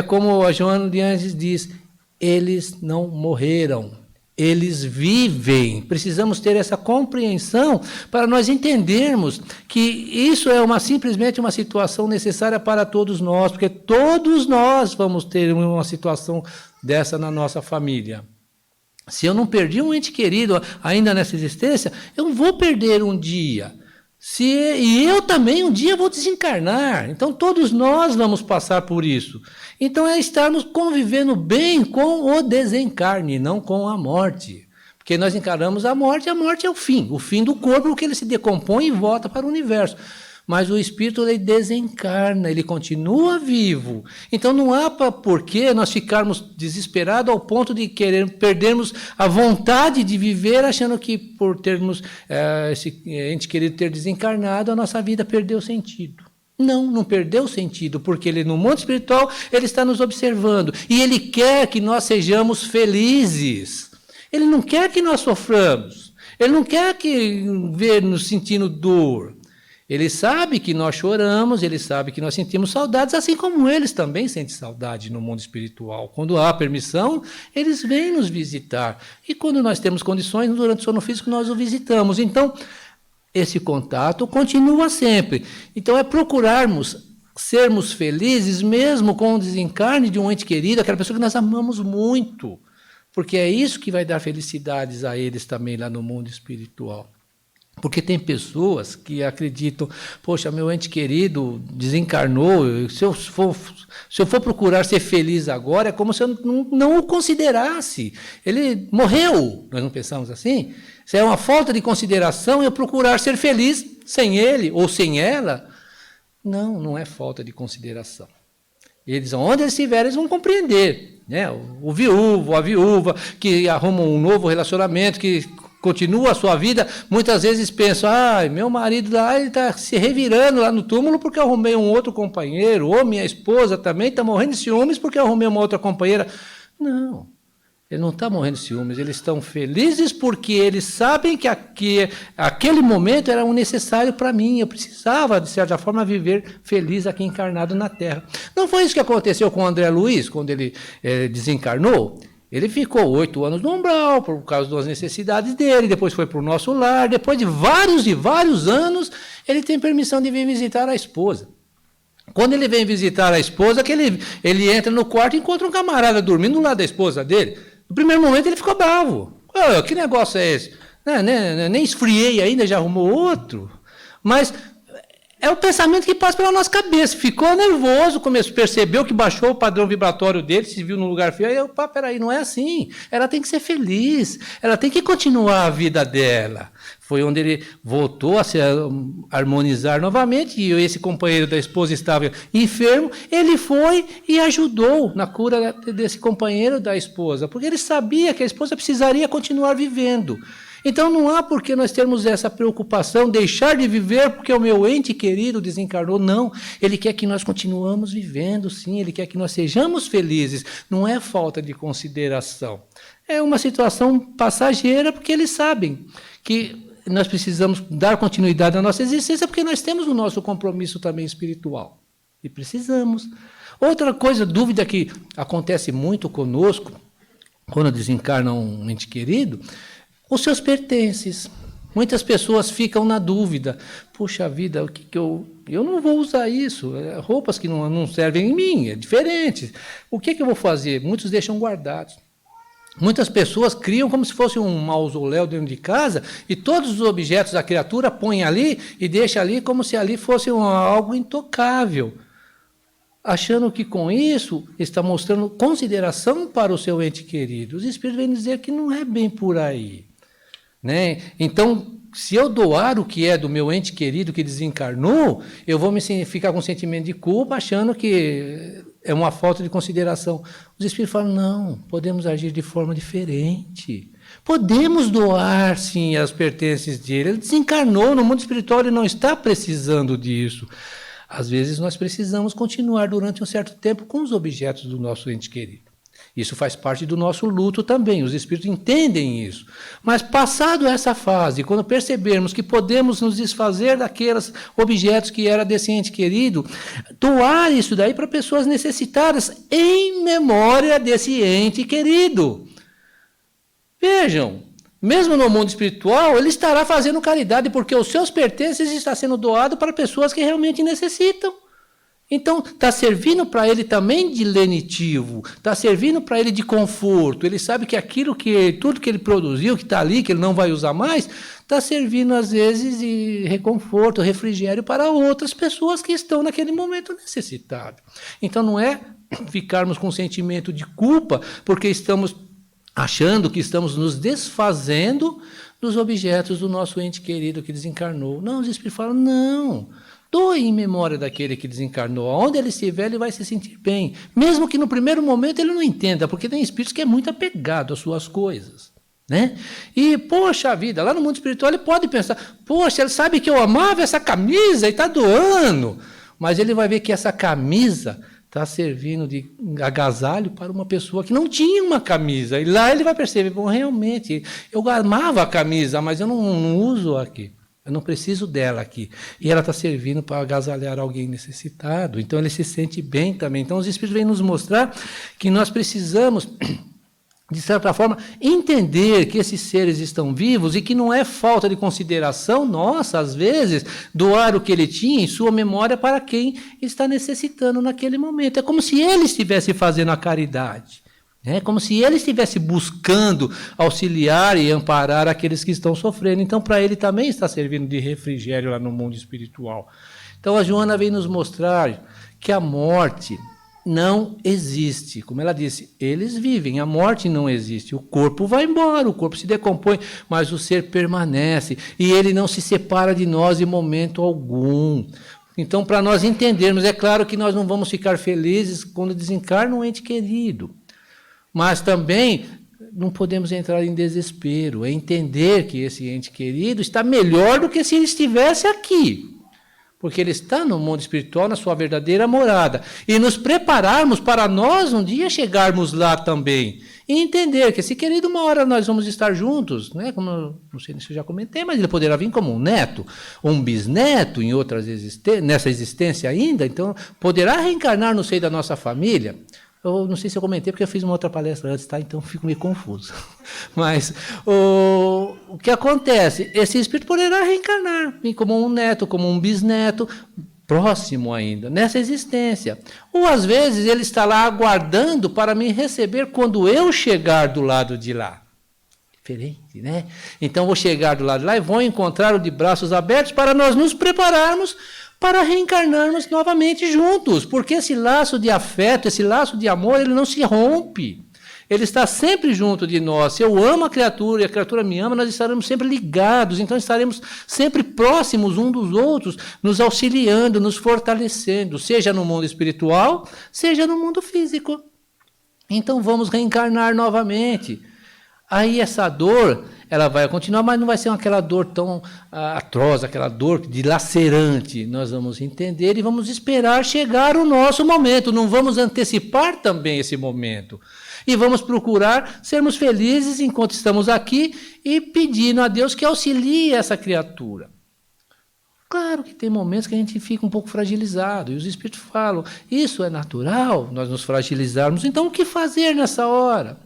como a Joana de Anjos diz, eles não morreram, eles vivem. Precisamos ter essa compreensão para nós entendermos que isso é simplesmente uma situação necessária para todos nós, porque todos nós vamos ter uma situação dessa na nossa família. Se eu não perdi um ente querido ainda nessa existência, eu vou perder um dia. E eu também um dia vou desencarnar. Então, todos nós vamos passar por isso. Então, é estarmos convivendo bem com o desencarne, não com a morte. Porque nós encaramos a morte é o fim do corpo, porque ele se decompõe e volta para o universo. Mas o espírito, ele desencarna, ele continua vivo. Então, não há por que nós ficarmos desesperados ao ponto de perdermos a vontade de viver, achando que por termos esse ente querido ter desencarnado, a nossa vida perdeu sentido. Não perdeu sentido, porque ele, no mundo espiritual, ele está nos observando. E ele quer que nós sejamos felizes. Ele não quer que nós soframos. Ele não quer nos sentindo dor. Ele sabe que nós choramos, ele sabe que nós sentimos saudades, assim como eles também sentem saudade no mundo espiritual. Quando há permissão, eles vêm nos visitar. E quando nós temos condições, durante o sono físico, nós o visitamos. Então, esse contato continua sempre. Então, é procurarmos sermos felizes, mesmo com o desencarne de um ente querido, aquela pessoa que nós amamos muito. Porque é isso que vai dar felicidades a eles também lá no mundo espiritual. Porque tem pessoas que acreditam, poxa, meu ente querido desencarnou, se eu for procurar ser feliz agora, é como se eu não o considerasse. Ele morreu, nós não pensamos assim? Se é uma falta de consideração eu procurar ser feliz sem ele ou sem ela, não é falta de consideração. Eles, onde eles estiverem, eles vão compreender. Né? O viúvo, a viúva, que arrumam um novo relacionamento, que continua a sua vida, muitas vezes pensam, meu marido lá está se revirando lá no túmulo porque eu arrumei um outro companheiro, ou minha esposa também está morrendo de ciúmes porque eu arrumei uma outra companheira. Não, ele não está morrendo de ciúmes, eles estão felizes porque eles sabem que aquele momento era um necessário para mim, eu precisava, de certa forma, viver feliz aqui encarnado na Terra. Não foi isso que aconteceu com o André Luiz, quando ele desencarnou? Ele ficou 8 anos no umbral, por causa das necessidades dele, depois foi para o nosso lar, depois de vários e vários anos, ele tem permissão de vir visitar a esposa. Quando ele vem visitar a esposa, que ele entra no quarto e encontra um camarada dormindo do lado da esposa dele. No primeiro momento ele ficou bravo. Que negócio é esse? Nem esfriei ainda, já arrumou outro. Mas é o pensamento que passa pela nossa cabeça. Ficou nervoso, percebeu que baixou o padrão vibratório dele, se viu num lugar feio. Aí, peraí, não é assim. Ela tem que ser feliz. Ela tem que continuar a vida dela. Foi onde ele voltou a se harmonizar novamente. E esse companheiro da esposa estava enfermo. Ele foi e ajudou na cura desse companheiro da esposa. Porque ele sabia que a esposa precisaria continuar vivendo. Então, não há por que nós termos essa preocupação, deixar de viver porque o meu ente querido desencarnou. Não, ele quer que nós continuemos vivendo, sim, ele quer que nós sejamos felizes. Não é falta de consideração. É uma situação passageira, porque eles sabem que nós precisamos dar continuidade à nossa existência, porque nós temos o nosso compromisso também espiritual. E precisamos. Outra coisa, dúvida que acontece muito conosco, quando desencarna um ente querido, os seus pertences. Muitas pessoas ficam na dúvida. Puxa vida, o que eu não vou usar isso. Roupas que não servem em mim, é diferente. O que eu vou fazer? Muitos deixam guardados. Muitas pessoas criam como se fosse um mausoléu dentro de casa e todos os objetos da criatura põem ali e deixam ali como se ali fosse algo intocável. Achando que com isso está mostrando consideração para o seu ente querido. Os espíritos vêm dizer que não é bem por aí. Né? Então, se eu doar o que é do meu ente querido que desencarnou, eu vou ficar com sentimento de culpa, achando que é uma falta de consideração. Os espíritos falam, não, podemos agir de forma diferente. Podemos doar, sim, as pertences dele. Ele desencarnou, no mundo espiritual ele não está precisando disso. Às vezes nós precisamos continuar durante um certo tempo com os objetos do nosso ente querido. Isso faz parte do nosso luto também, os espíritos entendem isso. Mas passado essa fase, quando percebermos que podemos nos desfazer daqueles objetos que era desse ente querido, doar isso daí para pessoas necessitadas em memória desse ente querido. Vejam, mesmo no mundo espiritual, ele estará fazendo caridade, porque os seus pertences estão sendo doados para pessoas que realmente necessitam. Então, está servindo para ele também de lenitivo, está servindo para ele de conforto. Ele sabe que tudo que ele produziu, que está ali, que ele não vai usar mais, está servindo, às vezes, de reconforto, refrigério para outras pessoas que estão naquele momento necessitadas. Então, não é ficarmos com sentimento de culpa, porque estamos achando que estamos nos desfazendo dos objetos do nosso ente querido que desencarnou. Não, os espíritos falam, não. Doe em memória daquele que desencarnou. Onde ele estiver, ele vai se sentir bem. Mesmo que no primeiro momento ele não entenda, porque tem espíritos que é muito apegado às suas coisas. Né? E, poxa vida, lá no mundo espiritual ele pode pensar, poxa, ele sabe que eu amava essa camisa e está doando. Mas ele vai ver que essa camisa está servindo de agasalho para uma pessoa que não tinha uma camisa. E lá ele vai perceber, bom, realmente, eu amava a camisa, mas eu não uso aqui. Eu não preciso dela aqui. E ela está servindo para agasalhar alguém necessitado. Então, ele se sente bem também. Então, os espíritos vêm nos mostrar que nós precisamos, de certa forma, entender que esses seres estão vivos e que não é falta de consideração nossa, às vezes, doar o que ele tinha em sua memória para quem está necessitando naquele momento. É como se ele estivesse fazendo a caridade. É como se ele estivesse buscando auxiliar e amparar aqueles que estão sofrendo. Então, para ele também está servindo de refrigério lá no mundo espiritual. Então, a Joana vem nos mostrar que a morte não existe. Como ela disse, eles vivem, a morte não existe. O corpo vai embora, o corpo se decompõe, mas o ser permanece. E ele não se separa de nós em momento algum. Então, para nós entendermos, é claro que nós não vamos ficar felizes quando desencarna um ente querido. Mas também não podemos entrar em desespero, é entender que esse ente querido está melhor do que se ele estivesse aqui, porque ele está no mundo espiritual, na sua verdadeira morada, e nos prepararmos para nós um dia chegarmos lá também, e entender que esse querido, uma hora nós vamos estar juntos, né? Como não sei se eu já comentei, mas ele poderá vir como um neto, um bisneto em nessa existência ainda, então poderá reencarnar no seio da nossa família. Eu não sei se eu comentei, porque eu fiz uma outra palestra antes, tá? Então fico meio confuso. Mas o que acontece? Esse espírito poderá reencarnar como um neto, como um bisneto, próximo ainda, nessa existência. Ou às vezes ele está lá aguardando para me receber quando eu chegar do lado de lá. Diferente, né? Então vou chegar do lado de lá e vou encontrar-o de braços abertos para nós nos prepararmos para reencarnarmos novamente juntos, porque esse laço de afeto, esse laço de amor, ele não se rompe. Ele está sempre junto de nós. Se eu amo a criatura e a criatura me ama, nós estaremos sempre ligados, então estaremos sempre próximos uns dos outros, nos auxiliando, nos fortalecendo, seja no mundo espiritual, seja no mundo físico. Então vamos reencarnar novamente. Aí essa dor, ela vai continuar, mas não vai ser aquela dor tão atroz, aquela dor dilacerante. Nós vamos entender e vamos esperar chegar o nosso momento. Não vamos antecipar também esse momento. E vamos procurar sermos felizes enquanto estamos aqui e pedindo a Deus que auxilie essa criatura. Claro que tem momentos que a gente fica um pouco fragilizado, e os espíritos falam, isso é natural, nós nos fragilizarmos. Então, o que fazer nessa hora?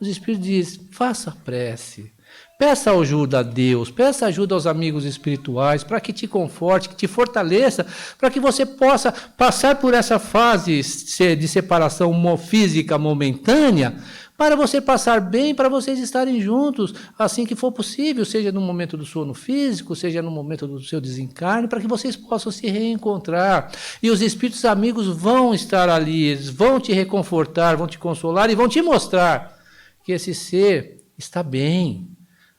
Os espíritos dizem, faça prece, peça ajuda a Deus, peça ajuda aos amigos espirituais, para que te conforte, que te fortaleça, para que você possa passar por essa fase de separação física momentânea, para você passar bem, para vocês estarem juntos, assim que for possível, seja no momento do sono físico, seja no momento do seu desencarne, para que vocês possam se reencontrar. E os espíritos amigos vão estar ali, eles vão te reconfortar, vão te consolar e vão te mostrar que esse ser está bem.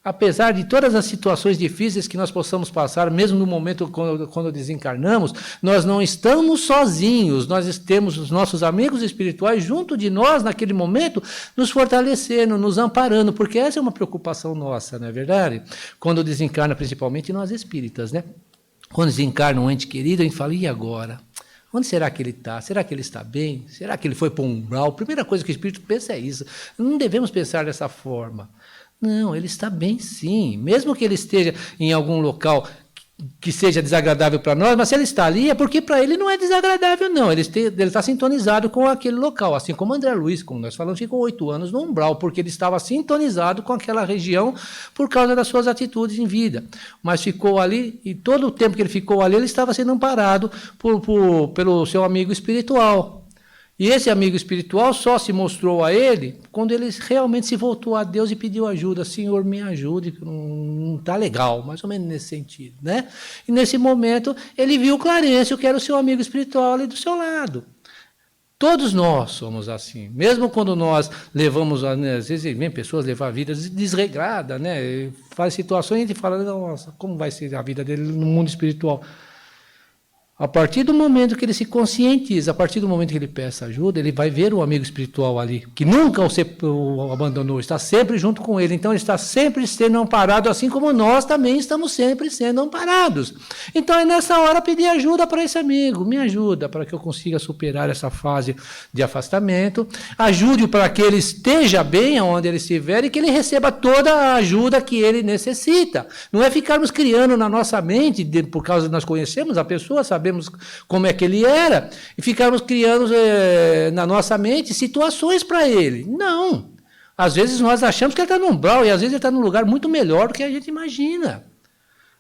Apesar de todas as situações difíceis que nós possamos passar, mesmo no momento quando desencarnamos, nós não estamos sozinhos, nós temos os nossos amigos espirituais junto de nós naquele momento, nos fortalecendo, nos amparando, porque essa é uma preocupação nossa, não é verdade? Quando desencarna, principalmente nós espíritas, né? Quando desencarna um ente querido, a gente fala, e agora? Onde será que ele está? Será que ele está bem? Será que ele foi para um umbral? A primeira coisa que o Espírito pensa é isso. Não devemos pensar dessa forma. Não, ele está bem sim. Mesmo que ele esteja em algum local que seja desagradável para nós, mas se ele está ali é porque para ele não é desagradável, não. Ele está sintonizado com aquele local, assim como André Luiz, como nós falamos, ficou 8 anos no umbral, porque ele estava sintonizado com aquela região por causa das suas atitudes em vida. Mas ficou ali, e todo o tempo que ele ficou ali, ele estava sendo amparado pelo seu amigo espiritual. E esse amigo espiritual só se mostrou a ele quando ele realmente se voltou a Deus e pediu ajuda. Senhor, me ajude, não está legal, mais ou menos nesse sentido, né? E nesse momento ele viu o Clarencio, que era o seu amigo espiritual ali do seu lado. Todos nós somos assim. Mesmo quando nós levamos, né, às vezes vem pessoas levar vidas desregradas, né? Faz situações e a gente fala, nossa, como vai ser a vida dele no mundo espiritual? A partir do momento que ele se conscientiza, a partir do momento que ele peça ajuda, ele vai ver o amigo espiritual ali, que nunca o abandonou, está sempre junto com ele. Então, ele está sempre sendo amparado, assim como nós também estamos sempre sendo amparados. Então, é nessa hora pedir ajuda para esse amigo. Me ajuda para que eu consiga superar essa fase de afastamento. Ajude para que ele esteja bem onde ele estiver e que ele receba toda a ajuda que ele necessita. Não é ficarmos criando na nossa mente, por causa de nós conhecemos a pessoa, sabemos como é que ele era, e ficarmos criando na nossa mente situações para ele. Não. Às vezes nós achamos que ele está num umbral, e às vezes ele está num lugar muito melhor do que a gente imagina.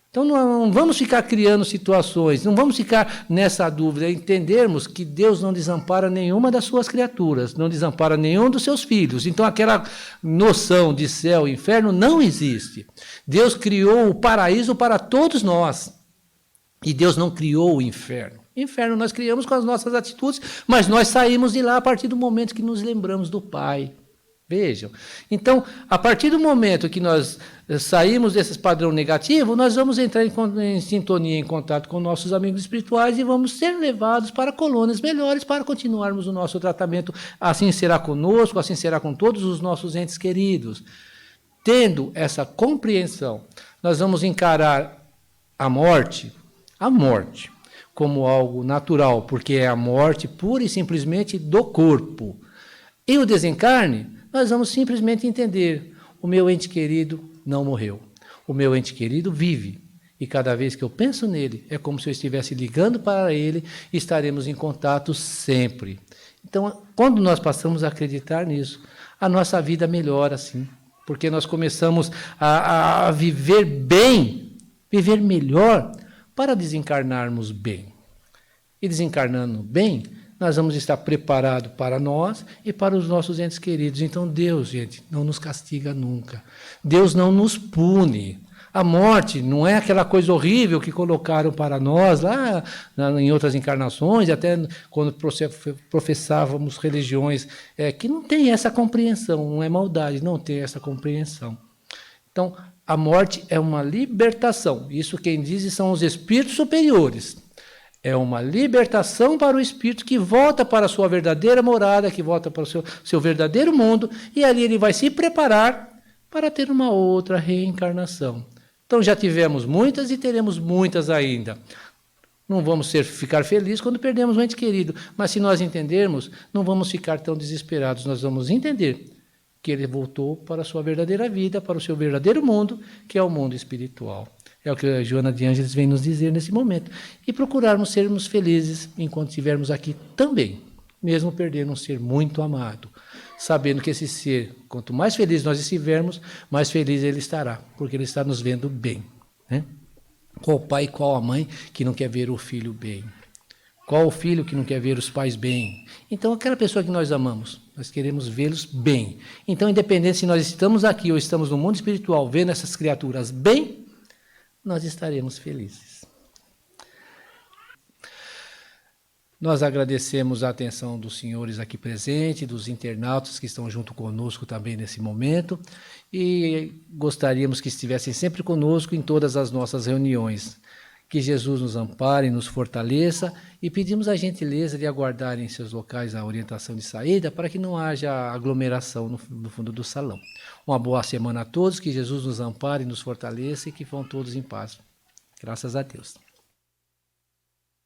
Então não vamos ficar criando situações, não vamos ficar nessa dúvida, entendermos que Deus não desampara nenhuma das suas criaturas, não desampara nenhum dos seus filhos. Então aquela noção de céu e inferno não existe. Deus criou o paraíso para todos nós. E Deus não criou o inferno. O inferno nós criamos com as nossas atitudes, mas nós saímos de lá a partir do momento que nos lembramos do Pai. Vejam. Então, a partir do momento que nós saímos desse padrão negativo, nós vamos entrar em sintonia, em contato com nossos amigos espirituais e vamos ser levados para colônias melhores para continuarmos o nosso tratamento. Assim será conosco, assim será com todos os nossos entes queridos. Tendo essa compreensão, nós vamos encarar a morte como algo natural, porque é a morte pura e simplesmente do corpo. E o desencarne, nós vamos simplesmente entender, o meu ente querido não morreu, o meu ente querido vive, e cada vez que eu penso nele, é como se eu estivesse ligando para ele, e estaremos em contato sempre. Então, quando nós passamos a acreditar nisso, a nossa vida melhora assim, porque nós começamos a viver bem, viver melhor, para desencarnarmos bem. E desencarnando bem, nós vamos estar preparados para nós e para os nossos entes queridos. Então Deus, gente, não nos castiga nunca. Deus não nos pune. A morte não é aquela coisa horrível que colocaram para nós lá em outras encarnações, até quando professávamos religiões que não tem essa compreensão, não é maldade, não tem essa compreensão. Então, a morte é uma libertação. Isso quem diz são os espíritos superiores. É uma libertação para o espírito que volta para a sua verdadeira morada, que volta para o seu verdadeiro mundo, e ali ele vai se preparar para ter uma outra reencarnação. Então já tivemos muitas e teremos muitas ainda. Não vamos ficar felizes quando perdemos um ente querido, mas se nós entendermos, não vamos ficar tão desesperados, nós vamos entender que ele voltou para a sua verdadeira vida, para o seu verdadeiro mundo, que é o mundo espiritual. É o que a Joana de Ângeles vem nos dizer nesse momento. E procurarmos sermos felizes enquanto estivermos aqui também, mesmo perdendo um ser muito amado, sabendo que esse ser, quanto mais feliz nós estivermos, mais feliz ele estará, porque ele está nos vendo bem. Né? Qual o pai e qual a mãe que não quer ver o filho bem? Qual o filho que não quer ver os pais bem? Então, aquela pessoa que nós amamos, nós queremos vê-los bem. Então, independente se nós estamos aqui ou estamos no mundo espiritual vendo essas criaturas bem, nós estaremos felizes. Nós agradecemos a atenção dos senhores aqui presentes, dos internautas que estão junto conosco também nesse momento, e gostaríamos que estivessem sempre conosco em todas as nossas reuniões. Que Jesus nos ampare e nos fortaleça, e pedimos a gentileza de aguardar em seus locais a orientação de saída para que não haja aglomeração no fundo do salão. Uma boa semana a todos, que Jesus nos ampare e nos fortaleça e que vão todos em paz. Graças a Deus.